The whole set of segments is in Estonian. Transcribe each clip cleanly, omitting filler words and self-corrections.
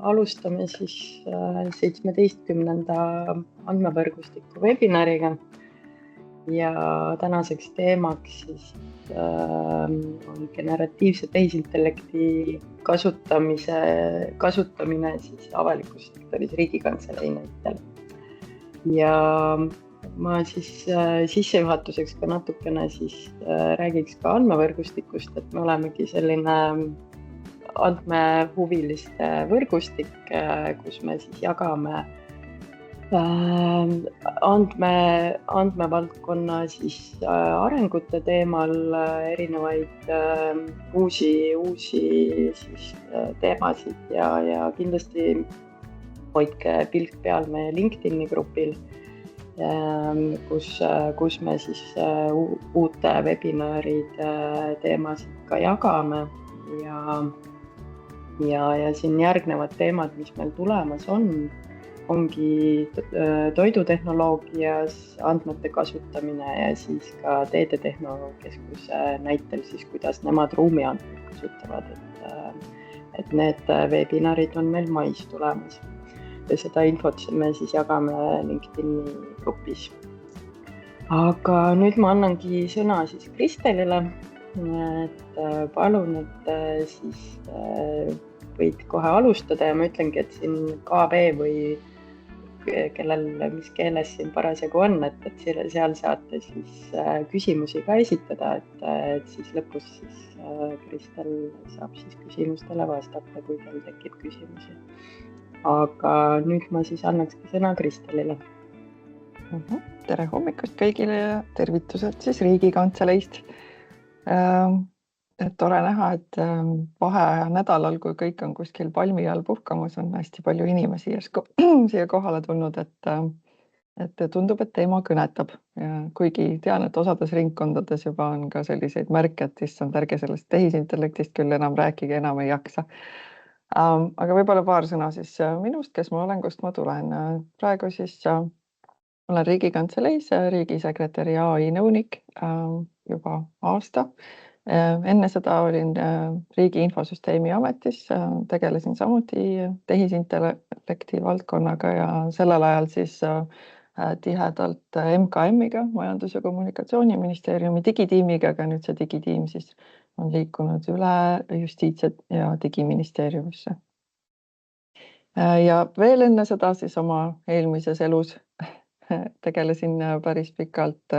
alustame siis 17. andmevõrgustiku webinariga ja tänaseks teemaks siis on generatiivse tehisintellekti kasutamine siis avalikus sektoris Riigikantselei näitel. Ja ma siis sissejuhatuseks ka natukene siis räägiks ka andmevõrgustikust, et me olemegi selline andmehuviliste võrgustik, kus me siis jagame andmevaldkonna siis arengute teemal erinevaid uusi siis teemasid ja kindlasti hoidke pilk peal meie LinkedIni grupil, kus me siis uute webinaride teemasid ka jagame ja siin järgnevad teemad, mis meil tulemas ongi toidutehnoloogias andmete kasutamine ja siis ka teedetehnoloogiakeskuse näitel siis, kuidas nemad ruumiandmeid kasutavad, et need webinarid on meil mais tulemas ja seda infot me siis jagame LinkedIni grupis. Aga nüüd ma annangi sõna siis Kristelile, et palun, et siis võid kohe alustada ja ma ütlengi, et siin KV või mis keeles siin parasjagu on, et seal saate siis küsimusi ka esitada, et siis lõpus siis Kristel saab siis küsimustele vastata, kui teil tekib küsimusi. Aga nüüd ma siis annakski sõna Kristelile. Tere hommikust kõigile ja tervitused siis Riigikantseleist. Tore näha, et vaheaja nädalal, kui kõik on kuskil palmi all puhkamas, on hästi palju inimesi siia kohale tulnud, et tundub, et teema kõnetab. Kuigi tean, et osades ringkondades juba on ka selliseid märke, et issand, ärge sellest tehisintellektist küll enam rääkige, enam ei jaksa. Aga võib-olla paar sõna siis minust, kes ma olen, kust ma tulen. Praegu siis olen Riigikantseleis riigisekretäri AI nõunik juba aasta. Enne seda olin Riigi Infosüsteemi Ametis, tegelesin samuti tehisintellekti valdkonnaga ja sellel ajal siis tihedalt MKM-iga, Majandus- ja Kommunikatsiooniministeeriumi digitiimiga, aga nüüd see digitiim siis on liikunud üle Justiits- ja Digiministeeriumisse. Ja veel enne seda siis oma eelmises elus tegelesin päris pikalt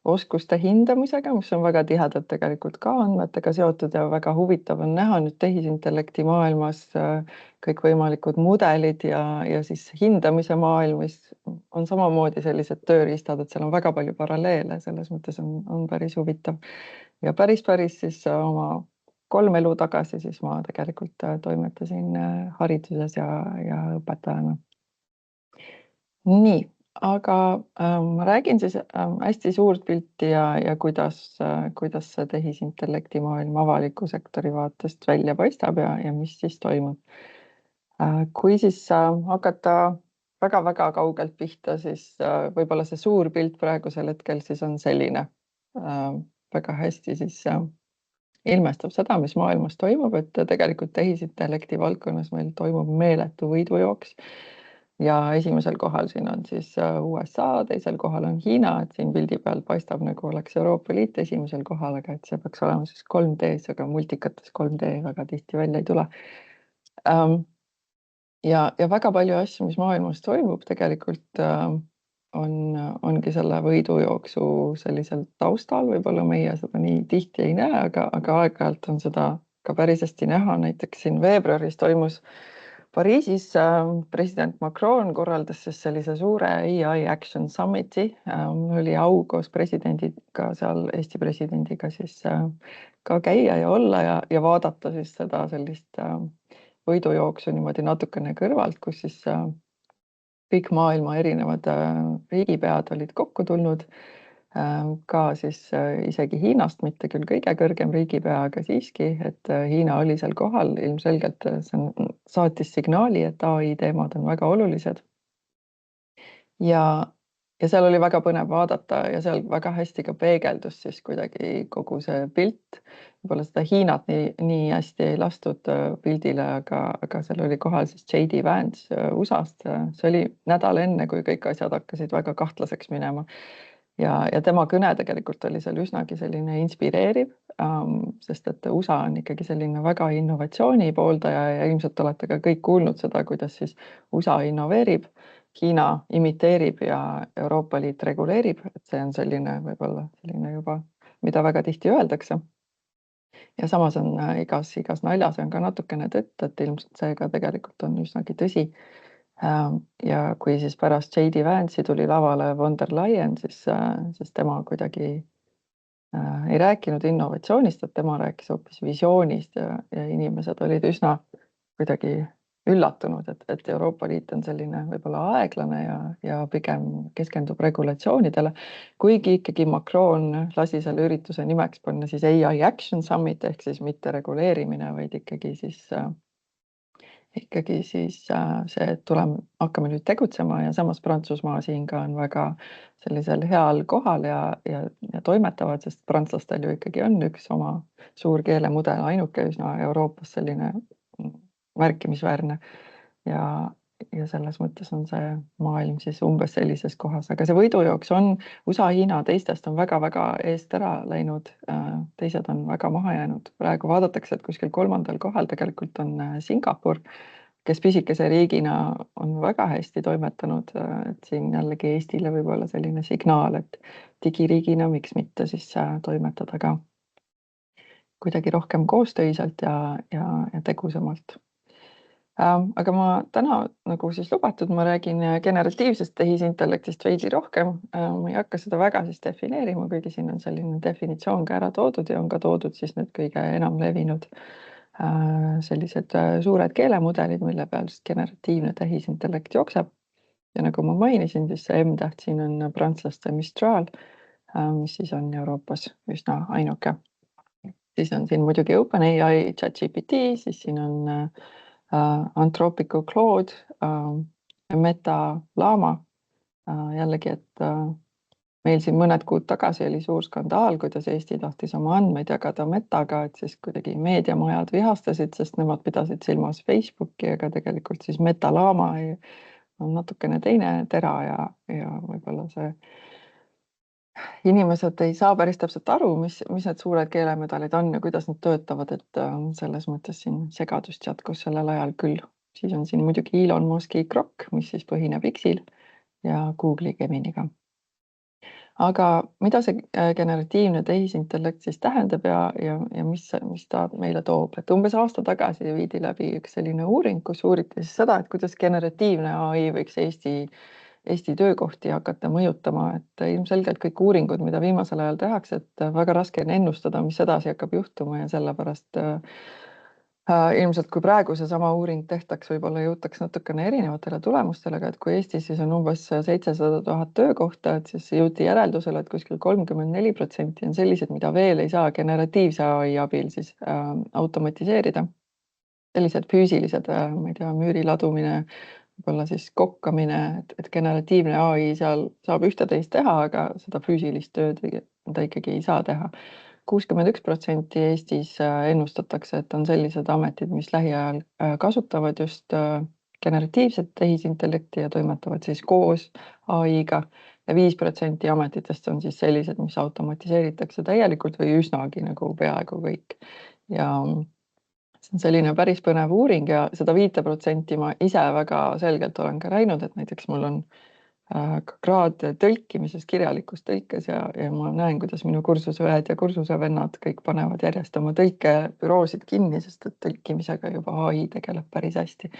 oskuste hindamisega, mis on väga tihedalt tegelikult ka andmetega seotud ja väga huvitav on näha nüüd tehisintellekti maailmas kõikvõimalikud mudelid ja siis hindamise maailmis on samamoodi sellised tööriistad, et seal on väga palju paralleele, selles mõttes on päris huvitav. Ja päris siis oma 3 elu tagasi siis ma tegelikult toimetasin hariduses ja õpetajana. Nii. Aga ma räägin siis hästi suurt pilti ja kuidas see tehisintellekti maailm avaliku sektori vaatest välja paistab ja mis siis toimub. Kui siis hakata väga kaugelt pihta, siis võib-olla see suur pilt praegusel hetkel siis on selline väga hästi siis ilmestab seda, mis maailmas toimub, et tegelikult tehisintellekti valdkonnas meil toimub meeletu võidujooks. Ja esimesel kohal siin on siis USA, teisel kohal on Hiina, et siin pildi peal paistab nagu oleks Euroopa Liit esimesel kohal, aga et see peaks olema siis 3D-s, aga multikates 3D väga tihti välja ei tule. Ja väga palju asju, mis maailmas toimub, tegelikult ongi selle võidujooksu sellisel taustal, võib-olla meie seda nii tihti ei näe, aga aeg-ajalt on seda ka päris hästi näha. Näiteks siin veebruaris toimus Pariisis president Macron korraldas siis sellise suure AI Action Summiti. Oli au koos presidendiga seal, Eesti presidendiga siis ka käia ja olla ja vaadata siis seda sellist võidujooksu niimoodi natukene kõrvalt, kus siis kõik maailma erinevad riigipead olid kokku tulnud. Ka siis isegi Hiinast, mitte küll kõige kõrgem riigipea, aga siiski, et Hiina oli seal kohal, ilmselgelt saatis signaali, et AI teemad on väga olulised. Ja ja seal oli väga põnev vaadata ja seal väga hästi ka peegeldus siis kuidagi kogu see pilt. Võib-olla seda Hiinat nii hästi ei lastud pildile, aga seal oli kohal siis J.D. Vance USA-st. See oli nädal enne, kui kõik asjad hakkasid väga kahtlaseks minema. Ja tema kõne tegelikult oli seal üsnagi selline inspireeriv, sest et USA on ikkagi selline väga innovatsiooni pooldaja ja ilmselt olete ka kõik kuulnud seda, kuidas siis USA innoveerib, Hiina imiteerib ja Euroopa Liit reguleerib, et see on selline võib-olla selline juba, mida väga tihti öeldakse. Ja samas on igas naljas on ka natukene tõtt, et ilmselt see ka tegelikult on üsnagi tõsi. Ja kui siis pärast J.D. Vance'i tuli lavale von der Leyen, siis tema kuidagi ei rääkinud innovatsioonist, et tema rääkis hoopis visioonist ja inimesed olid üsna kuidagi üllatunud, et Euroopa Liit on selline võib-olla aeglane ja pigem keskendub regulatsioonidele, kuigi ikkagi Macron lasi selle ürituse nimeks panna siis AI Action Summit ehk siis mitte reguleerimine, vaid ikkagi siis see, et hakkame nüüd tegutsema ja samas Prantsusmaa siin ka on väga sellisel heal kohal ja toimetavad, sest prantslastel ju ikkagi on üks oma suur keelemudel, ainuke üsna Euroopas selline märkimisväärne ja selles mõttes on see maailm siis umbes sellises kohas, aga see võidujooks on USA, Hiina teistest on väga-väga eest ära läinud, teised on väga maha jäänud. Praegu vaadatakse, et kuskil 3. kohal tegelikult on Singapur, kes pisikese riigina on väga hästi toimetanud, et siin jällegi Eestile võib-olla selline signaal, et digiriigina miks mitte siis toimetada ka kuidagi rohkem koostöiselt ja tegusamalt. Aga ma täna nagu siis lubatud, ma räägin generatiivsest tehisintellektist veidi rohkem. Ma ei hakka seda väga siis defineerima, kuigi siin on selline definitsioon ka ära toodud ja on ka toodud siis need kõige enam levinud sellised suured keelemudelid, mille peal siis generatiivne tehisintellekt jookseb. Ja nagu ma mainisin, siis see M-täht siin on prantslaste Mistral, mis siis on Euroopas üsna ainuke. Siis on siin muidugi OpenAI, ChatGPT, siis siin on Anthropico Claude, Meta Llama. Jällegi, et meil siin mõned kuud tagasi oli suur skandaal, kuidas Eesti tahtis oma andmeid jagada Metaga, et siis kuidagi meediamajad vihastasid, sest nemad pidasid silmas Facebooki, aga tegelikult siis Meta Llama on natukene teine tera ja võib-olla see inimesed ei saa päris täpselt aru, mis need suured keelemudelid on ja kuidas nad töötavad, et selles mõttes siin segadust jätkus sellel ajal küll. Siis on siin muidugi Elon Musk'i Grok, mis siis põhineb X-il ja Google'i Geminiga. Aga mida see generatiivne tehisintellekt siis tähendab ja mis ta meile toob? Et umbes aasta tagasi viidi läbi üks selline uuring, kus uuriti siis seda, et kuidas generatiivne AI võiks Eesti töökohti hakata mõjutama, et ilmselgelt kõik uuringud, mida viimasel ajal tehakse, et väga raske on ennustada, mis edasi hakkab juhtuma ja sellepärast ilmselt kui praegu seesama uuring tehtaks, võib-olla jõutaks natukene erinevatele tulemustele, aga et kui Eestis siis on umbes 700 000 töökohta, et siis jõuti järeldusele, et kuskil 34% on sellised, mida veel ei saa generatiivse AI abil siis automatiseerida. Sellised füüsilised, ma ei tea, müüri ladumine, võib-olla siis kokkamine, et generatiivne AI seal saab ühte-teist teha, aga seda füüsilist tööd ta ikkagi ei saa teha. 61% Eestis ennustatakse, et on sellised ametid, mis lähiajal kasutavad just generatiivset tehisintellekti ja toimetavad siis koos AI-ga ja 5% ametitest on siis sellised, mis automatiseeritakse täielikult või üsnagi nagu peaaegu kõik. Ja see on selline päris põnev uuring ja seda 5% ma ise väga selgelt olen ka näinud, et näiteks mul on kraad tõlkimises, kirjalikus tõlkes ja ma näen, kuidas minu kursuseõed ja kursusevennad kõik panevad järjest oma tõlkebüroosid kinni, sest et tõlkimisega juba AI tegeleb päris hästi.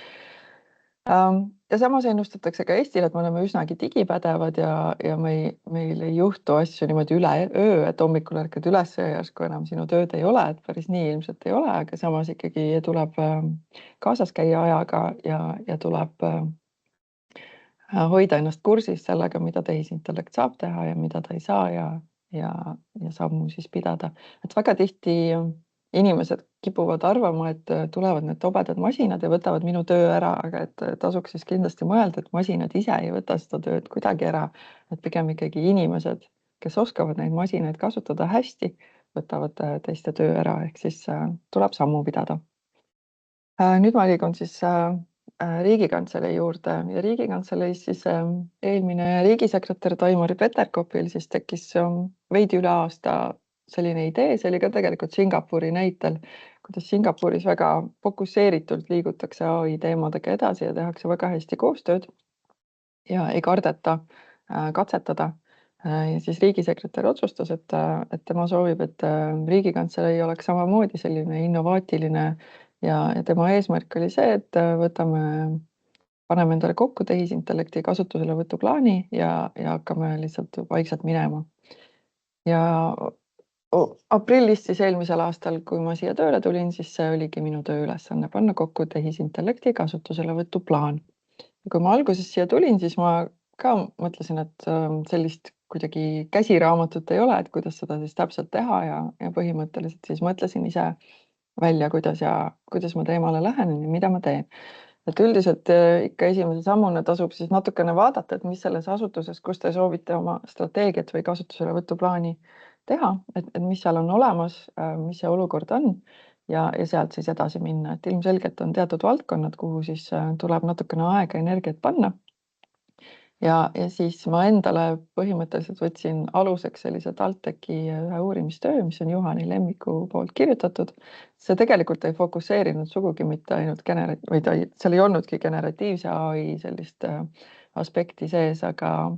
Ja samas ennustatakse ka Eestile, et me oleme üsnagi digipädevad ja meil ei juhtu asju niimoodi üleöö, et hommikul ärkad üles ja järsku enam sinu tööd ei ole, et päris nii ilmselt ei ole, aga samas ikkagi tuleb kaasas käia ajaga ja tuleb hoida ennast kursis sellega, mida tehisintellekt saab teha ja mida ta ei saa ja sammu siis pidada. Et väga tihti inimesed kipuvad arvama, et tulevad need tobedad masinad ja võtavad minu töö ära, aga et tasuks siis kindlasti mõelda, et masinad ise ei võta seda tööd kuidagi ära, et pigem ikkagi inimesed, kes oskavad neid masinaid kasutada hästi, võtavad teiste töö ära, ehk siis tuleb sammu pidada. Nüüd ma liigun siis Riigikantselei juurde ja Riigikantseleis siis eelmine riigisekretär Taimari Peterkopil siis tekkis veidi üle aasta selline idee, see oli ka tegelikult Singapuri näitel, kuidas Singapuris väga fokusseeritult liigutakse AI teemadega edasi ja tehakse väga hästi koostööd ja ei kardeta katsetada. Ja siis riigisekretär otsustas, et tema soovib, et Riigikantselei oleks samamoodi selline innovaatiline ja tema eesmärk oli see, et paneme endale kokku tehisintellekti kasutuselevõtu plaani ja hakkame lihtsalt vaikselt minema. Ja aprillis siis eelmisel aastal, kui ma siia tööle tulin, siis see oligi minu tööülesanne panna kokku tehisintellekti kasutuselevõtu plaan. Ja kui ma alguses siia tulin, siis ma ka mõtlesin, et sellist kuidagi käsiraamatut ei ole, et kuidas seda siis täpselt teha ja põhimõtteliselt siis mõtlesin ise välja, kuidas ma teemale lähenen ja mida ma teen. Et üldiselt ikka esimese sammuna tasub siis natukene vaadata, et mis selles asutuses, kus te soovite oma strateegiat või kasutuselevõtuplaani teha, et mis seal on olemas, mis see olukord on ja sealt siis edasi minna. Et ilmselgelt on teatud valdkonnad, kuhu siis tuleb natukene aega, energiat panna. Ja siis ma endale põhimõtteliselt võtsin aluseks sellise TalTechi ühe uurimistöö, mis on Juhani Lemmiku poolt kirjutatud. See tegelikult ei fokusseerinud sugugi mitte ainult seal ei olnudki generatiivse AI sellist aspekti sees, aga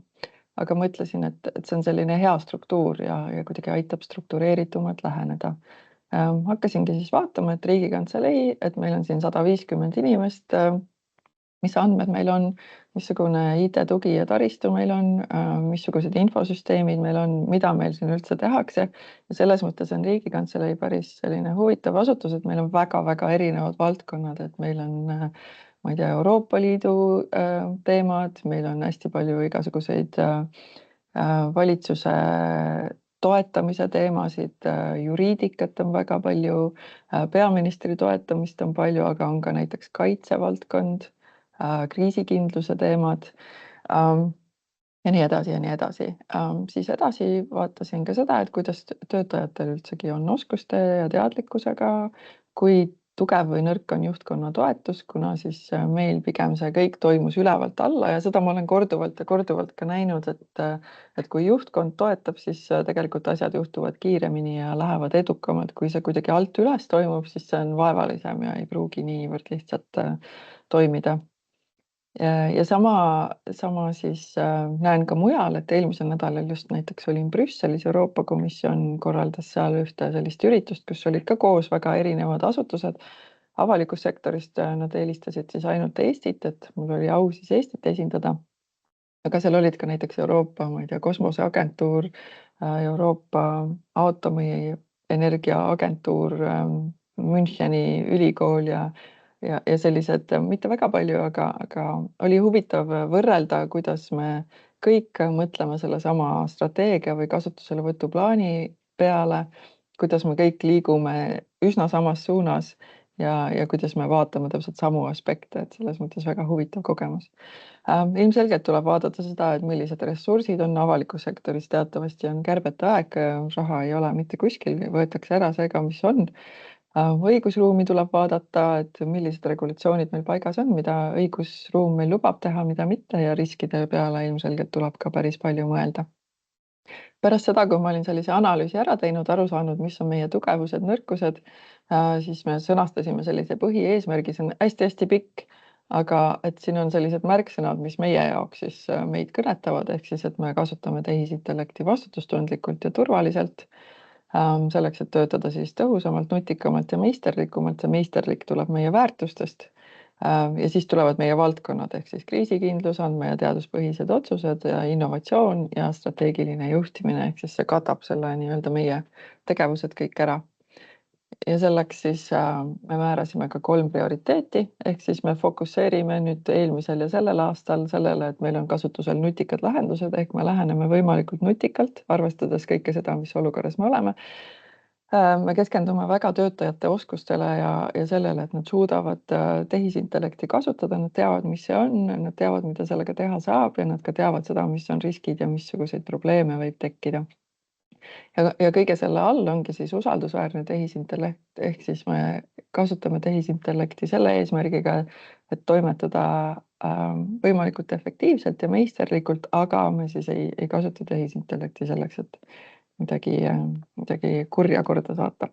mõtlesin, et see on selline hea struktuur ja kuidagi aitab struktureeritumalt läheneda. Hakkasingi siis vaatama, et Riigikantselei, et meil on siin 150 inimest, mis andmed meil on, missugune IT-tugi ja taristu meil on, missugused infosüsteemid meil on, mida meil siin üldse tehakse. Ja selles mõttes on Riigikantselei päris selline huvitav asutus, et meil on väga-väga erinevad valdkonnad, et meil on, ma ei tea, Euroopa Liidu teemad, meil on hästi palju igasuguseid valitsuse toetamise teemasid, juriidikat on väga palju, peaministri toetamist on palju, aga on ka näiteks kaitsevaldkond, kriisikindluse teemad ja nii edasi ja nii edasi. Siis edasi vaatasin ka seda, et kuidas töötajatel üldsegi on oskuste ja teadlikkusega, kui tugev või nõrk on juhtkonna toetus, kuna siis meil pigem see kõik toimus ülevalt alla ja seda ma olen korduvalt ja korduvalt ka näinud, et kui juhtkond toetab, siis tegelikult asjad juhtuvad kiiremini ja lähevad edukamad. Kui see kuidagi alt üles toimub, siis see on vaevalisem ja ei pruugi niivõrd lihtsalt toimida. Ja sama siis näen ka mujal, et eelmisel nädalal just näiteks olin Brüsselis, Euroopa Komisjon korraldas seal ühte sellist üritust, kus olid ka koos väga erinevad asutused. Avalikust sektorist nad eelistasid siis ainult Eestit, et mul oli au siis Eestit esindada. Aga seal olid ka näiteks Euroopa, ma ei tea, kosmoseagentuur, Euroopa aatomienergiaagentuur, Müncheni ülikool ja sellised mitte väga palju, aga oli huvitav võrrelda, kuidas me kõik mõtleme sellesama strateegia või kasutuselevõtuplaani peale, kuidas me kõik liigume üsna samas suunas ja kuidas me vaatame täpselt samu aspekte, et selles mõttes väga huvitav kogemus. Ilmselgelt tuleb vaadata seda, et millised ressursid on avalikus sektoris, teatavasti on kärbete aeg, raha ei ole mitte kuskil, võetakse ära see ka, mis on. Õigusruumi tuleb vaadata, et millised regulatsioonid meil paigas on, mida õigusruum meil lubab teha, mida mitte ja riskide peale ilmselgelt tuleb ka päris palju mõelda. Pärast seda, kui ma olin sellise analüüsi ära teinud, aru saanud, mis on meie tugevused, nõrkused, siis me sõnastasime sellise põhieesmärgi, see on hästi-hästi pikk, aga et siin on sellised märksõnad, mis meie jaoks siis meid kõnetavad, ehk siis, et me kasutame tehisintellekti vastutustundlikult ja turvaliselt, selleks, et töötada siis tõhusamalt, nutikamalt ja meisterlikumalt. See meisterlik tuleb meie väärtustest ja siis tulevad meie valdkonnad ehk siis kriisikindlus, andme- ja teaduspõhised otsused ja innovatsioon ja strateegiline juhtimine ehk siis see katab selle nii-öelda meie tegevused kõik ära. Ja selleks siis me määrasime ka 3 prioriteeti, ehk siis me fokusseerime nüüd eelmisel ja sellel aastal sellele, et meil on kasutusel nutikad lahendused, ehk me läheneme võimalikult nutikalt, arvestades kõike seda, mis olukorras me oleme. Me keskendume väga töötajate oskustele ja sellele, et nad suudavad tehisintellekti kasutada, nad teavad, mis see on, nad teavad, mida sellega teha saab ja nad ka teavad seda, mis on riskid ja missuguseid probleeme võib tekkida. Ja kõige selle all ongi siis usaldusväärne tehisintellekt, ehk siis me kasutame tehisintellekti selle eesmärgiga, et toimetada võimalikult efektiivselt ja meisterlikult, aga me siis ei kasuta tehisintellekti selleks, et midagi kurja korda saata.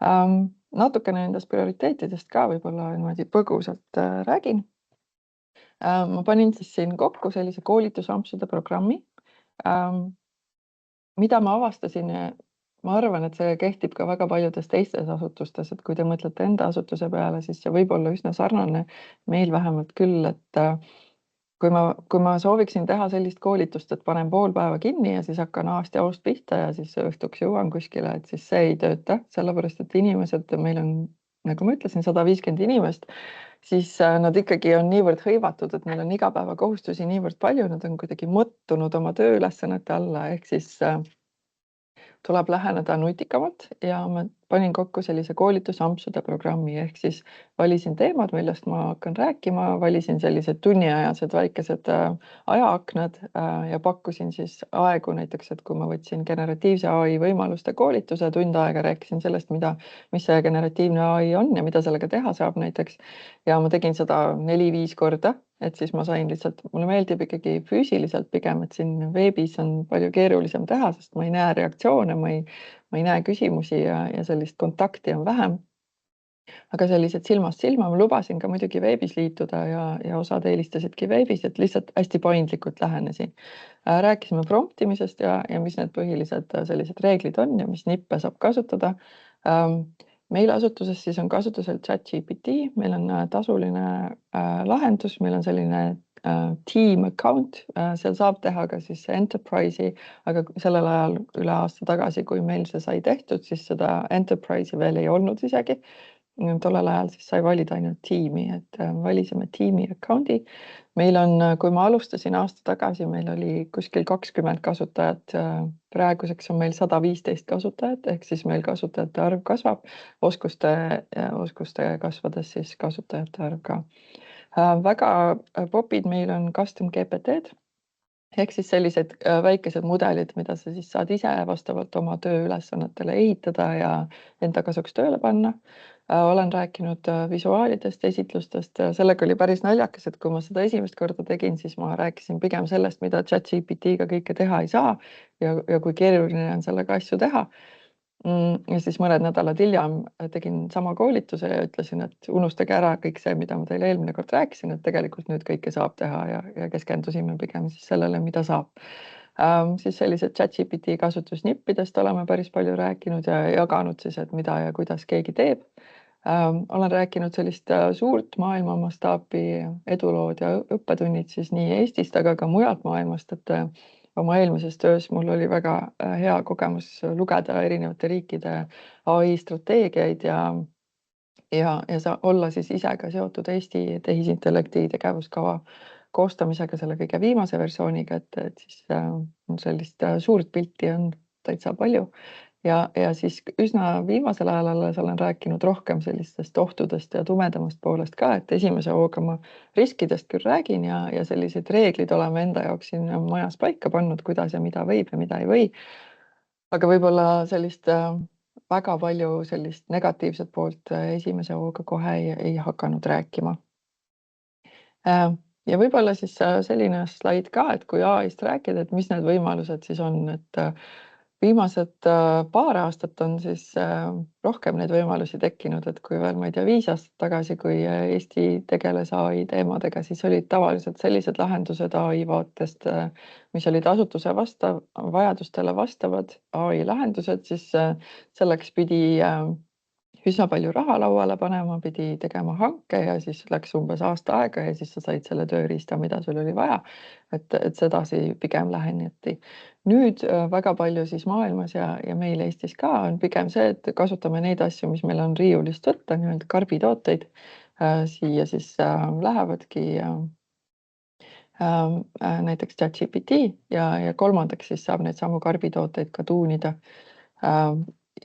Natukene nendest prioriteetidest ka võib-olla niimoodi põgusalt räägin. Ma panin siis siin kokku sellise koolitusampsude programmi, mida ma avastasin, ma arvan, et see kehtib ka väga paljudes teistes asutustes, et kui te mõtlete enda asutuse peale, siis see võib olla üsna sarnane, meil vähemalt küll, et kui ma sooviksin teha sellist koolitust, et panen pool päeva kinni ja siis hakkan A-st ja O-st pihta ja siis õhtuks jõuan kuskile, et siis see ei tööta, sellepärast et inimesed, meil on, nagu ma ütlesin, 150 inimest, siis nad ikkagi on niivõrd hõivatud, et neil on igapäevakohustusi niivõrd palju, nad on kuidagi mõttunud oma tööülesannete alla, ehk siis tuleb läheneda nutikamalt ja ma panin kokku sellise koolitusampsude programmi, ehk siis valisin teemad, millest ma hakkan rääkima, valisin sellised tunniajased väikesed ajaaknad ja pakkusin siis aegu näiteks, et kui ma võtsin generatiivse AI võimaluste koolituse, tund aega rääkisin sellest, mis see generatiivne AI on ja mida sellega teha saab näiteks. Ja ma tegin seda 4-5 korda, et siis ma sain lihtsalt, mulle meeldib ikkagi füüsiliselt pigem, et siin veebis on palju keerulisem teha, sest ma ei näe reaktsioone, ma ei näe küsimusi ja sellist kontakti on vähem. Aga sellised silmast silma, ma lubasin ka muidugi veebis liituda ja osad eelistasidki veebis, et lihtsalt hästi paindlikult lähenesin. Rääkisime promptimisest ja mis need põhilised sellised reeglid on ja mis nippe saab kasutada. Meil asutuses siis on kasutusel ChatGPT, meil on tasuline lahendus, meil on selline team account, seal saab teha ka siis enterprise'i, aga sellel ajal üle aasta tagasi, kui meil see sai tehtud, siis seda enterprise'i veel ei olnud isegi. Tollel ajal siis sai valida ainult tiimi, et valisime tiimi account'i. Meil on, kui ma alustasin aasta tagasi, meil oli kuskil 20 kasutajat, praeguseks on meil 115 kasutajat, ehk siis meil kasutajate arv kasvab, oskuste kasvades siis kasutajate arv ka. Väga popid meil on custom GPT-d, ehk siis sellised väikesed mudelid, mida sa siis saad ise vastavalt oma tööülesannetele ehitada ja enda kasuks tööle panna. Olen rääkinud visuaalidest, esitlustest, sellega oli päris naljakas, et kui ma seda esimest korda tegin, siis ma rääkisin pigem sellest, mida ChatGPT-ga kõike teha ei saa ja kui keeruline on sellega asju teha. Ja siis mõned nädalad hiljem tegin sama koolituse ja ütlesin, et unustage ära kõik see, mida ma teile eelmine kord rääkisin, et tegelikult nüüd kõike saab teha ja keskendusime pigem siis sellele, mida saab. Siis sellised ChatGPT kasutusnippidest oleme päris palju rääkinud ja jaganud siis, et mida ja kuidas keegi teeb. Olen rääkinud sellist suurt maailma mastaapi edulood ja õppetunnid siis nii Eestist, aga ka mujalt maailmast, et oma eelmises töös mul oli väga hea kogemus lugeda erinevate riikide AI strateegiaid ja olla siis ise ka seotud Eesti tehisintellekti tegevuskava koostamisega selle kõige viimase versiooniga, et siis sellist suurt pilti on täitsa palju. Ja siis üsna viimasel ajal alles olen rääkinud rohkem sellistest ohtudest ja tumedamast poolest ka, et esimese hooga ma riskidest küll räägin ja sellised reeglid oleme enda jaoks siin majas paika pannud, kuidas ja mida võib ja mida ei või. Aga võib-olla sellist väga palju sellist negatiivset poolt esimese hooga kohe ei hakanud rääkima. Ja võib-olla siis selline slaid ka, et kui AI-st rääkida, et mis need võimalused siis on, et viimased paar aastat on siis rohkem neid võimalusi tekkinud, et kui veel, ma ei tea, 5 aastat tagasi, kui Eesti tegeles AI teemadega, siis olid tavaliselt sellised lahendused AI vaatest, mis olid asutuse vajadustele vastavad AI lahendused, siis selleks pidi üsna palju raha lauale panema, pidi tegema hanke ja siis läks umbes aasta aega ja siis sa said selle tööriista, mida sul oli vaja, et sedasi pigem läheneti. Nüüd väga palju siis maailmas ja meil Eestis ka on pigem see, et kasutame neid asju, mis meil on riiulist võtta, nii-öelda karbitooteid, siia siis lähevadki näiteks ChatGPT ja kolmandaks siis saab neid samu karbitooteid ka tuunida.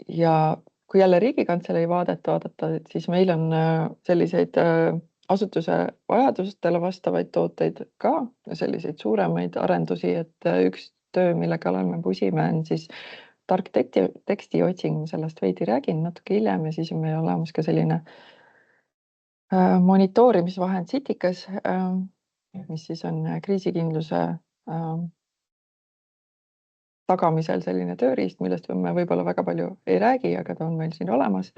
ja kui jälle Riigikantselei vaadet vaadata, siis meil on selliseid asutuse vajadustele vastavaid tooteid ka, selliseid suuremaid arendusi, et üks töö, mille kallal me pusime, on siis tark tekstiotsing, ma sellest veidi räägin natuke hiljem, ja siis on meil olemas ka selline monitoorimisvahend Citicas, mis siis on kriisikindluse tagamisel selline tööriist, millest me võib-olla väga palju ei räägi, aga ta on meil siin olemas.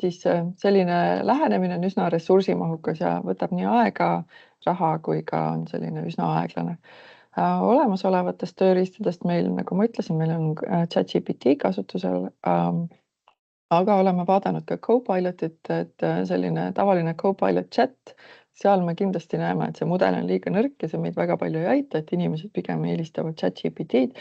Siis selline lähenemine on üsna ressursimahukas ja võtab nii aega, raha kui ka on selline üsna aeglane. Olemasolevatest tööriistadest meil, nagu ma ütlesin, meil on ChatGPT kasutusel, aga oleme vaadanud ka Copilotit, et selline tavaline Copilot chat, seal me kindlasti näeme, et see mudel on liiga nõrk ja see meid väga palju ei aita, et inimesed pigem eelistavad ChatGPT-d.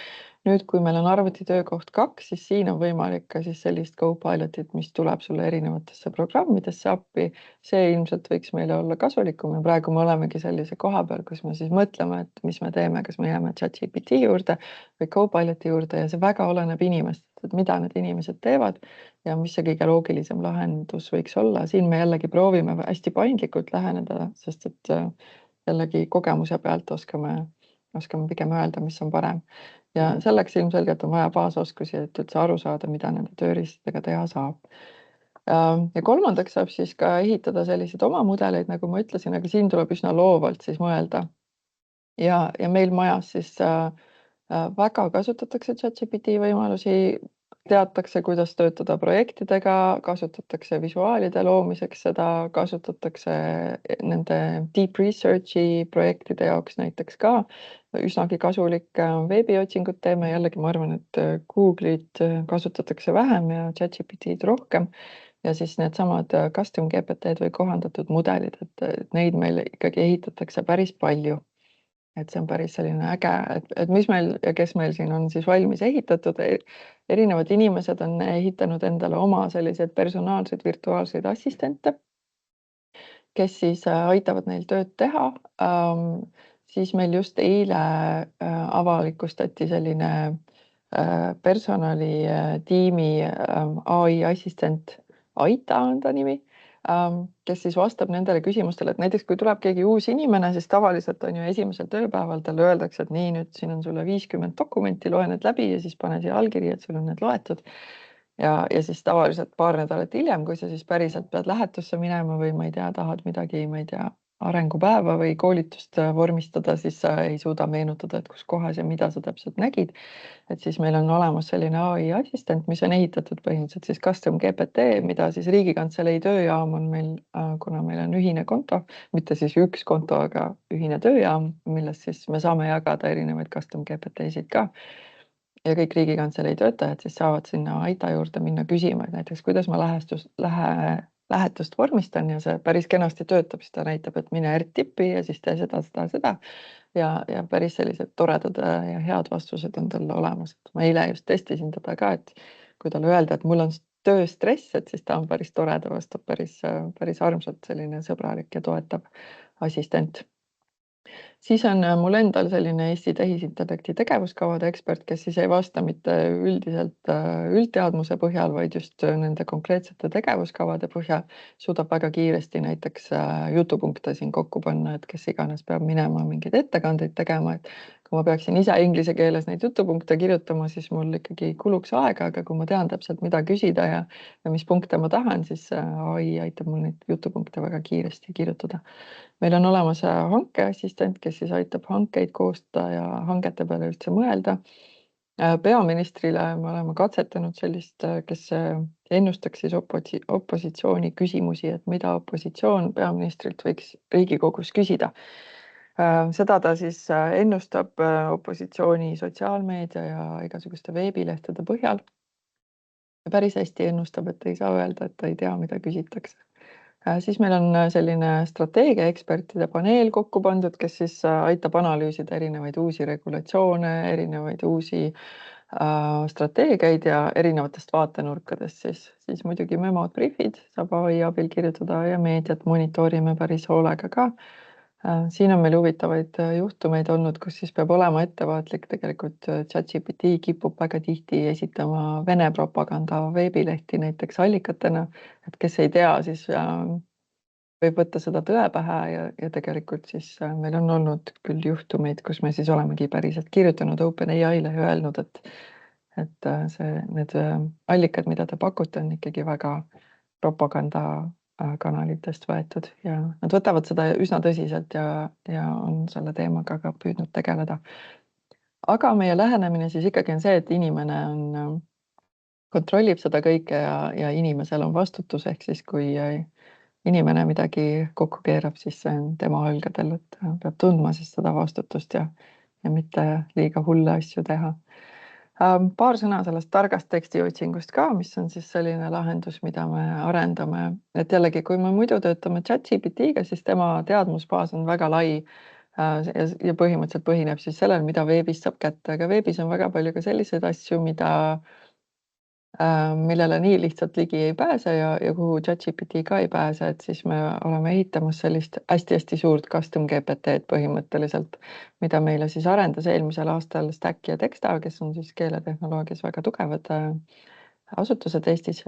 Nüüd, kui meil on arvutitöökoht 2, siis siin on võimalik ka siis sellist Copilotit, mis tuleb sulle erinevatesse programmidesse appi. See ilmselt võiks meile olla kasulikum ja praegu me olemegi sellise koha peal, kus me siis mõtleme, et mis me teeme, kas me jääme ChatGPT juurde või Copiloti juurde ja see väga oleneb inimestest, et mida need inimesed teevad ja mis see kõige loogilisem lahendus võiks olla. Siin me jällegi proovime hästi paindlikult läheneda, sest et jällegi kogemuse pealt oskame pigem öelda, mis on parem. Ja selleks ilmselgelt on vaja baasoskusi, et üldse aru saada, mida nende tööriistadega teha saab. Ja kolmandaks saab siis ka ehitada selliseid oma mudeleid, nagu ma ütlesin, aga siin tuleb üsna loovalt siis mõelda. Ja meil majas siis väga kasutatakse ChatGPT võimalusi, teatakse, kuidas töötada projektidega, kasutatakse visuaalide loomiseks seda, kasutatakse nende deep research'i projektide jaoks näiteks ka üsnagi kasulik veebiotsingut teeme. Jällegi ma arvan, et Google'it kasutatakse vähem ja ChatGPT-d rohkem ja siis needsamad custom GPT-d või kohandatud mudelid, et neid meil ikkagi ehitatakse päris palju. Et see on päris selline äge, et mis meil ja kes meil siin on siis valmis ehitatud. Erinevad inimesed on ehitanud endale oma selliseid personaalseid virtuaalseid assistente, kes siis aitavad neil tööd teha. Siis meil just eile avalikustati selline personalitiimi AI assistent, Aita on ta nimi, kes siis vastab nendele küsimustele, et näiteks kui tuleb keegi uus inimene, siis tavaliselt on ju esimesel tööpäeval talle öeldakse, et nii, nüüd siin on sulle 50 dokumenti, loe need läbi ja siis pane siia allkiri, et sul on need loetud. Ja siis tavaliselt paar nädalat hiljem, kui sa siis päriselt pead lähetusse minema või ma ei tea, tahad midagi, ma ei tea, arengupäeva või koolitust vormistada, siis sa ei suuda meenutada, et kus kohas ja mida sa täpselt nägid. Et siis meil on olemas selline AI assistent, mis on ehitatud põhimõtteliselt siis custom GPT, mida siis Riigikantselei tööjaam on meil, kuna meil on ühine konto, mitte siis üks konto, aga ühine tööjaam, milles siis me saame jagada erinevaid custom GPT-sid ka. Ja kõik Riigikantselei töötajad siis saavad sinna Aita juurde minna küsima, et näiteks kuidas ma lähetust vormistan ja see päris kenasti töötab, siis ta näitab, et mine RTIP-i ja siis tee seda. Ja päris sellised toredad ja head vastused on tal olemas. Ma eile just testisin teda ka, et kui talle öelda, et mul on tööstress, et siis ta on päris tore, ta vastab päris armsalt, selline sõbralik ja toetav assistent. Siis on mul endal selline Eesti tehisintellekti tegevuskavade ekspert, kes siis ei vasta mitte üldiselt üldteadmuse põhjal, vaid just nende konkreetsete tegevuskavade põhjal, suudab väga kiiresti näiteks jutupunkte siin kokku panna, et kes iganes peab minema mingeid ettekandeid tegema, et kui ma peaksin ise inglise keeles neid jutupunkte kirjutama, siis mul ikkagi kuluks aega, aga kui ma tean täpselt, mida küsida ja mis punkte ma tahan, siis AI aitab mul neid jutupunkte väga kiiresti kirjutada. Meil on olemas hankeassistent, kes siis aitab hankeid koostada ja hangete peale üldse mõelda. Peaministrile me oleme katsetanud sellist, kes ennustaks siis opositsiooni küsimusi, et mida opositsioon peaministrilt võiks Riigikogus küsida. Seda ta siis ennustab opositsiooni sotsiaalmeedia ja igasuguste veebilehtede põhjal. Päris hästi ennustab, et ei saa öelda, et ta ei tea, mida küsitakse. Siis meil on selline strateegiaekspertide paneel kokku pandud, kes siis aitab analüüsida erinevaid uusi regulatsioone, erinevaid uusi strateegiaid ja erinevatest vaatenurkadest siis muidugi memod, briefid saab AI abil kirjutada ja meediat monitoorime päris hoolega ka. Siin on meil huvitavaid juhtumeid olnud, kus siis peab olema ettevaatlik. Tegelikult ChatGPT kipub väga tihti esitama Vene propaganda veebilehti näiteks allikatena, et kes ei tea, siis võib võtta seda tõe pähe ja tegelikult siis meil on olnud küll juhtumeid, kus me siis olemegi päriselt kirjutanud OpenAI-le ja öelnud, et need allikad, mida te pakute, on ikkagi väga propagandakanalitest võetud ja nad võtavad seda üsna tõsiselt ja on selle teemaga ka püüdnud tegeleda. Aga meie lähenemine siis ikkagi on see, et inimene kontrollib seda kõike ja inimesel on vastutus, ehk siis kui inimene midagi kokku keerab, siis see on tema õlgadel, et peab tundma siis seda vastutust ja mitte liiga hulle asju teha. Paar sõna sellest targast tekstiotsingust ka, mis on siis selline lahendus, mida me arendame. Et jällegi, kui me muidu töötame ChatGPT-ga, siis tema teadmusbaas on väga lai ja põhimõtteliselt põhineb siis sellel, mida veebis saab kätte. Aga veebis on väga palju ka selliseid asju, millele nii lihtsalt ligi ei pääse ja kuhu ChatGPT ka ei pääse, et siis me oleme ehitamas sellist hästi-hästi suurt custom GPT-d põhimõtteliselt, mida meile siis arendas eelmisel aastal Stack ja Texta, kes on siis keeletehnoloogias väga tugevad asutused Eestis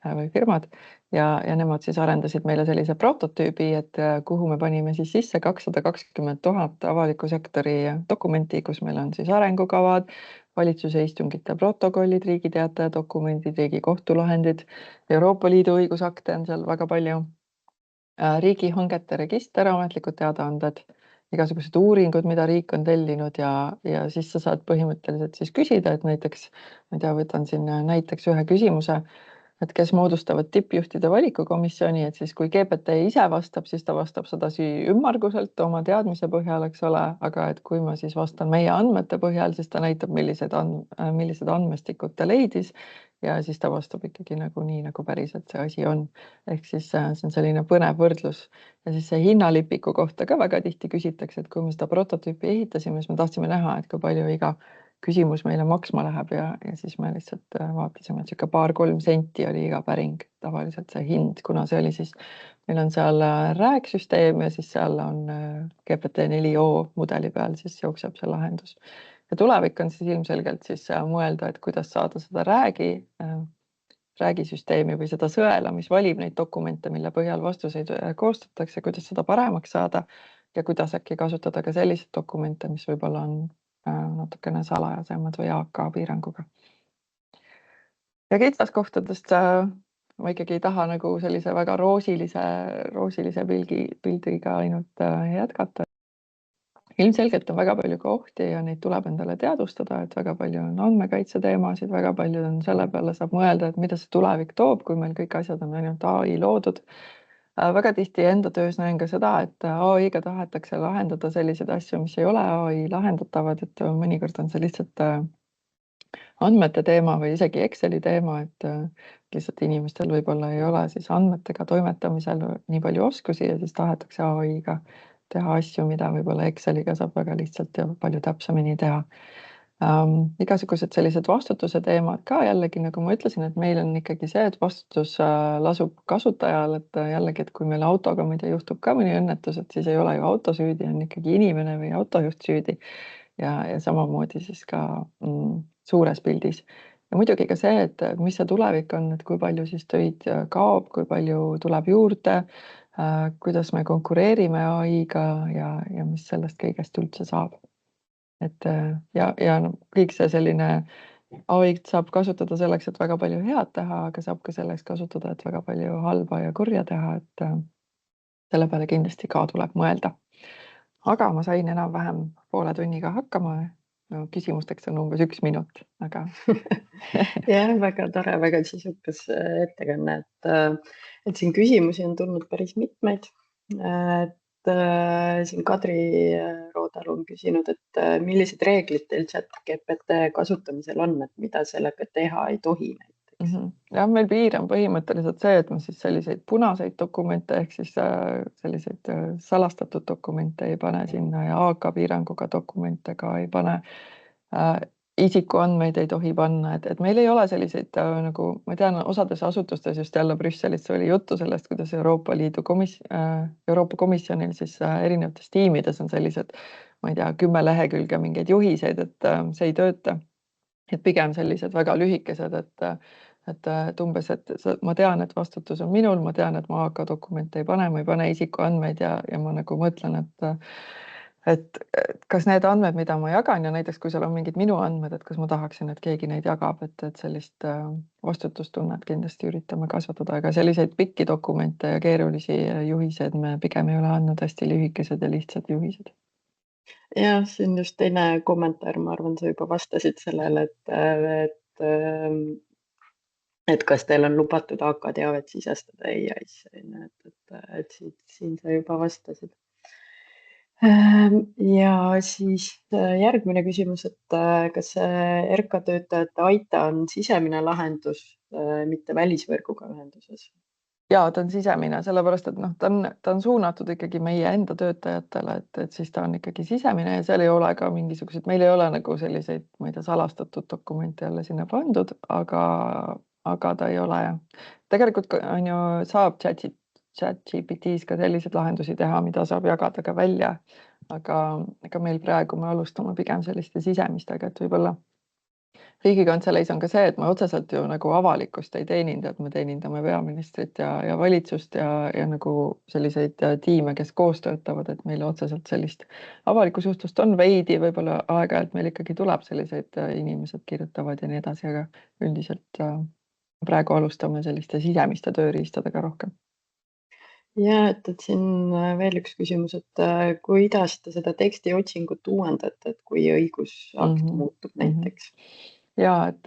või firmad ja nemad siis arendasid meile sellise prototüübi, et kuhu me panime siis sisse 220 000 avaliku sektori dokumenti, kus meil on siis arengukavad, valitsuse istungite protokollid, Riigi Teataja dokumendid, riigi kohtulahendid, Euroopa Liidu õigusakte on seal väga palju, riigihangete register, ametlikud teadaanded, igasugused uuringud, mida riik on tellinud ja siis sa saad põhimõtteliselt siis küsida, et näiteks, ma ei tea, võtan siin näiteks ühe küsimuse, et kes moodustavad tippjuhtide valikukomisjoni, et siis kui GPT ise vastab, siis ta vastab sedasi ümmarguselt oma teadmise põhjal, eks ole, aga et kui ma siis vastan meie andmete põhjal, siis ta näitab, millised andmestikud ta leidis ja siis ta vastab ikkagi nii, nagu päriselt see asi on. Ehk siis see on selline põnev võrdlus ja siis see hinnalipiku kohta ka väga tihti küsitakse, et kui me seda prototüüpi ehitasime, siis me tahtsime näha, et kui palju iga küsimus meile maksma läheb ja siis me lihtsalt vaatasime, et sihuke 2-3 senti oli iga päring tavaliselt see hind, kuna see oli siis, meil on seal rääksüsteem ja siis seal on GPT-4o mudeli peal siis jookseb see lahendus. Ja tulevik on siis ilmselgelt siis mõelda, et kuidas saada seda räägisüsteemi või seda sõela, mis valib neid dokumente, mille põhjal vastuseid koostatakse, kuidas seda paremaks saada ja kuidas äkki kasutada ka selliseid dokumente, mis võib-olla on natukene salajasemad või AK piiranguga. Ja kitsaskohtadest ma ikkagi ei taha nagu sellise väga roosilise pildiga ainult jätkata. Ilmselgelt on väga palju kohti ja neid tuleb endale teadvustada, et väga palju on andmekaitse teemasid, väga palju on selle peale saab mõelda, et mida see tulevik toob, kui meil kõik asjad on ainult AI loodud. Väga tihti enda töös näen ka seda, et AI-ga tahetakse lahendada selliseid asju, mis ei ole AI lahendatavad, et mõnikord on see lihtsalt andmete teema või isegi Exceli teema, et lihtsalt inimestel võib-olla ei ole siis andmetega toimetamisel nii palju oskusi ja siis tahetakse AI-ga teha asju, mida võib-olla Exceliga saab väga lihtsalt ja palju täpsemini teha. Igasugused sellised vastutuse teemad ka jällegi, nagu ma ütlesin, et meil on ikkagi see, et vastutus lasub kasutajal, et jällegi, et kui meil autoga muide juhtub ka mõni õnnetus, et siis ei ole ju auto süüdi, on ikkagi inimene või autojuht süüdi ja samamoodi siis ka suures pildis. Ja muidugi ka see, et mis see tulevik on, et kui palju siis töid kaob, kui palju tuleb juurde, kuidas me konkureerime AI-ga ja mis sellest kõigest üldse saab. Et ja kõik see selline AI-d saab kasutada selleks, et väga palju head teha, aga saab ka selleks kasutada, et väga palju halba ja kurja teha, et selle peale kindlasti ka tuleb mõelda. Aga ma sain enam-vähem poole tunniga hakkama. Küsimusteks on umbes 1 minut, aga jah, väga tore, väga sisukas ettekanne, et siin küsimusi on tulnud päris mitmeid. Siin Kadri Roodalu on küsinud, et millised reeglid teil ChatGPT kasutamisel on, et mida sellega teha ei tohi näiteks? Ja meil piir on põhimõtteliselt see, et ma siis selliseid punaseid dokumente ehk siis selliseid salastatud dokumente ei pane sinna ja AK piiranguga dokumente ka ei pane. isikuandmeid ei tohi panna, et meil ei ole selliseid nagu, ma tean, osades asutustes just jälle Brüsselis oli juttu sellest, kuidas Euroopa Komisjonil siis erinevates tiimides on sellised, ma ei tea, 10 lehekülge mingeid juhiseid, et see ei tööta. Et pigem sellised väga lühikesed, et umbes, et ma tean, et vastutus on minul, ma tean, et ma AK dokumente ei pane, ma ei pane isikuandmeid ja ma nagu mõtlen, et kas need andmed, mida ma jagan ja näiteks kui seal on mingid minu andmed, et kas ma tahaksin, et keegi neid jagab, et sellist vastutustunnet kindlasti üritame kasvatada, aga selliseid pikki dokumente ja keerulisi juhiseid me pigem ei ole andnud, hästi lühikesed ja lihtsad juhised. jah, siin just teine kommentaar, ma arvan, sa juba vastasid sellele, et kas teil on lubatud AK teavet sisestada EIS-i, et siin sa juba vastasid. Ja siis järgmine küsimus, et kas see RK töötajate AITA on sisemine lahendus, mitte välisvõrguga ühenduses? Ja ta on sisemine, sellepärast et noh, ta on suunatud ikkagi meie enda töötajatele, et siis ta on ikkagi sisemine ja seal ei ole ka mingisugused, meil ei ole nagu selliseid, ma ei tea, salastatud dokumente jälle sinna pandud, aga ta ei ole. Tegelikult on ju, saab ChatGPT-s ka selliseid lahendusi teha, mida saab jagada ka välja, aga meil praegu me alustame pigem selliste sisemistega, et võib-olla Riigikantseleis on ka see, et me otseselt ju nagu avalikkust ei teeninda, et me teenindame peaministrit ja valitsust ja nagu selliseid tiime, kes koos töötavad, et meile otseselt sellist avalikku suhtlust on veidi, võib-olla aeg-ajalt meil ikkagi tuleb selliseid inimesed kirjutavad ja nii edasi, aga üldiselt praegu alustame selliste sisemiste tööriistadega rohkem. Ja, et siin veel üks küsimus, et kuidas te seda tekstiotsingut uuendate, et kui õigusakt muutub näiteks? Ja, et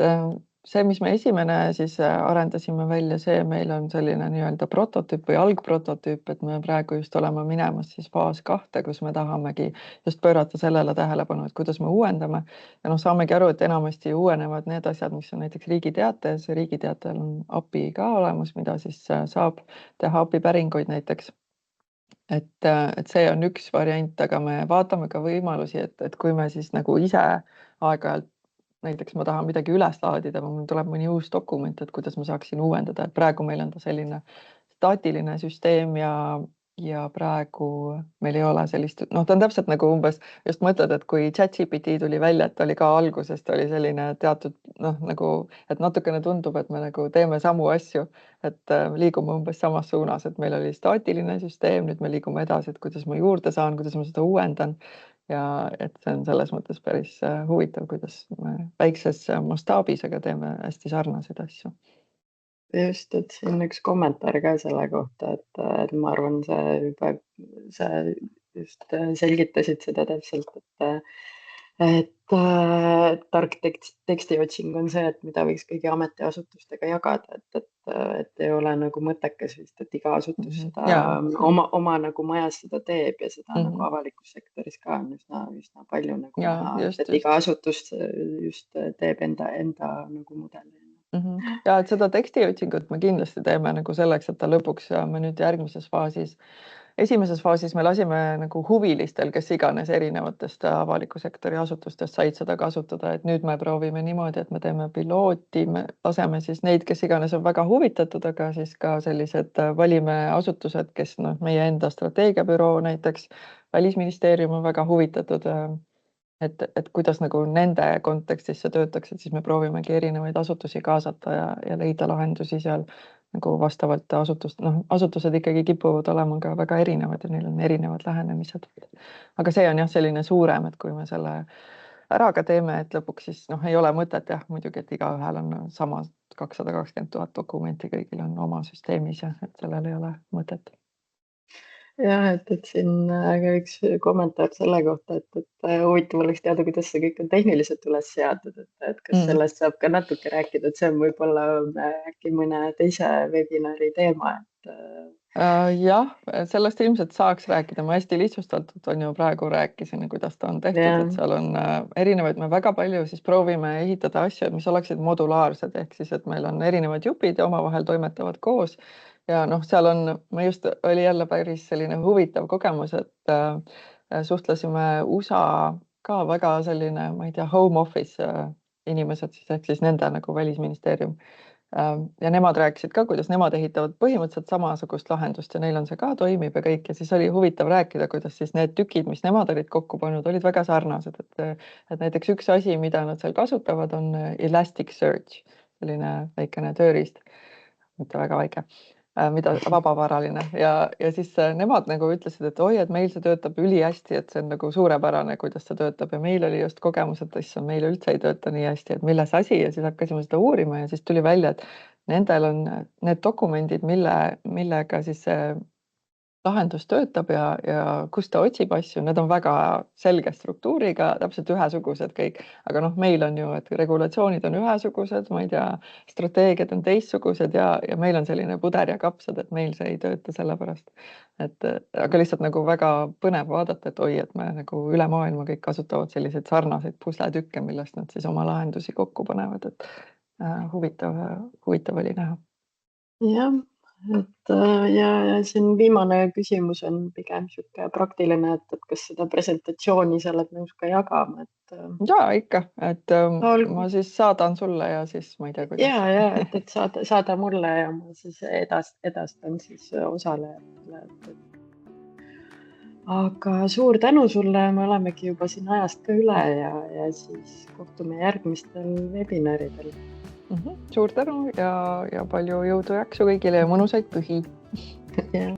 see, mis me esimene siis arendasime välja, see meil on selline nii-öelda prototüüp või algprototüüp, et me praegu just oleme minemas siis faas 2, kus me tahamegi just pöörata sellele tähelepanu, et kuidas me uuendame. Ja noh, saamegi aru, et enamasti uuenevad need asjad, mis on näiteks riigiteates ja riigiteatel on API ka olemas, mida siis saab teha API päringuid näiteks. Et see on üks variant, aga me vaatame ka võimalusi, et kui me siis nagu ise aeg-ajalt näiteks ma tahan midagi üles laadida või mul tuleb mõni uus dokument, et kuidas ma saaksin uuendada, et praegu meil on ta selline staatiline süsteem ja praegu meil ei ole sellist, noh, ta on täpselt nagu umbes, just mõtled, et kui ChatGPT tuli välja, et oli ka algusest oli selline teatud, noh, nagu, et natukene tundub, et me nagu teeme samu asju, et liigume umbes samas suunas, et meil oli staatiline süsteem, nüüd me liigume edasi, et kuidas ma juurde saan, kuidas ma seda uuendan. Ja et see on selles mõttes päris huvitav, kuidas me väikses mastaabis, aga teeme hästi sarnaseid asju. Just, et siin üks kommentaar ka selle kohta, et ma arvan, sa just selgitasid seda täpselt, et tark tekstiotsing on see, et mida võiks kõigi ametiasutustega jagada, et ei ole nagu mõttekas vist, et iga asutus seda oma nagu majas seda teeb ja seda nagu avalikus sektoris ka on üsna palju nagu näha, et iga asutus just teeb enda nagu mudeli. Ja et seda tekstiotsingut me kindlasti teeme nagu selleks, et ta lõpuks me nüüd esimeses faasis me lasime nagu huvilistel, kes iganes erinevatest avaliku sektori asutustest said seda kasutada, et nüüd me proovime niimoodi, et me teeme pilooti, me laseme siis neid, kes iganes on väga huvitatud, aga siis ka sellised valime asutused, kes noh, meie enda strateegiabüroo näiteks, Välisministeerium on väga huvitatud, et kuidas nagu nende kontekstis see töötaks, et siis me proovimegi erinevaid asutusi kaasata ja leida lahendusi seal nagu vastavalt asutust, noh, asutused ikkagi kipuvad olema ka väga erinevad ja neil on erinevad lähenemised. Aga see on jah, selline suurem, et kui me selle ära ka teeme, et lõpuks siis noh, ei ole mõtet jah, muidugi, et igaühel on sama 220 000 dokumenti, kõigil on oma süsteemis ja et sellel ei ole mõtet. Jah, et siin ka üks kommentaar selle kohta, et huvitav oleks teada, kuidas see kõik on tehniliselt üles seatud, et kas sellest saab ka natuke rääkida, et see on võib-olla äkki mõne teise webinari teema, et jah, sellest ilmselt saaks rääkida, ma hästi lihtsustatult on ju praegu rääkisin, kuidas ta on tehtud, et seal on erinevaid, me väga palju siis proovime ehitada asju, mis oleksid modulaarsed, ehk siis, et meil on erinevad jupid ja omavahel toimetavad koos. Ja noh, seal on, ma just oli jälle päris selline huvitav kogemus, et suhtlesime USA ka väga selline, ma ei tea, home office inimesed siis, ehk siis nende nagu välisministeerium. Ja nemad rääkisid ka, kuidas nemad ehitavad põhimõtteliselt samasugust lahendust ja neil on see ka toimib ja kõik. Ja siis oli huvitav rääkida, kuidas siis need tükid, mis nemad olid kokku pannud, olid väga sarnased. Et näiteks üks asi, mida nad seal kasutavad, on Elasticsearch, selline väikene tööriist, mitte väga väike, mida vabavaraline ja siis nemad nagu ütlesid, et oi, et meil see töötab ülihästi, et see on nagu suurepärane, kuidas see töötab ja meil oli just kogemus, et issand, meil üldse ei tööta nii hästi, et milles asi ja siis hakkasime seda uurima ja siis tuli välja, et nendel on need dokumendid, millega siis see lahendus töötab ja kus ta otsib asju, need on väga selge struktuuriga, täpselt ühesugused kõik, aga noh, meil on ju, et regulatsioonid on ühesugused, ma ei tea, strateegiad on teistsugused ja meil on selline puder ja kapsad, et meil see ei tööta sellepärast. Aga lihtsalt nagu väga põnev vaadata, et oi, et me nagu üle maailma kõik kasutavad selliseid sarnaseid pusletükke, millest nad siis oma lahendusi kokku panevad, et huvitav oli näha. Jah, et ja siin viimane küsimus on pigem sihuke praktiline, et kas seda presentatsiooni sa oled nõus ka jagama, et Ja ikka, et olgu. ma siis saadan sulle ja siis ma ei tea, kuidas. ja, et saada mulle ja ma siis edastan siis osalejatele. Aga suur tänu sulle, me olemegi juba siin ajast ka üle ja siis kohtume järgmistel webinaridel. Suur tänu ja palju jõudu ja jaksu kõigile ja mõnusaid pühi. Ja.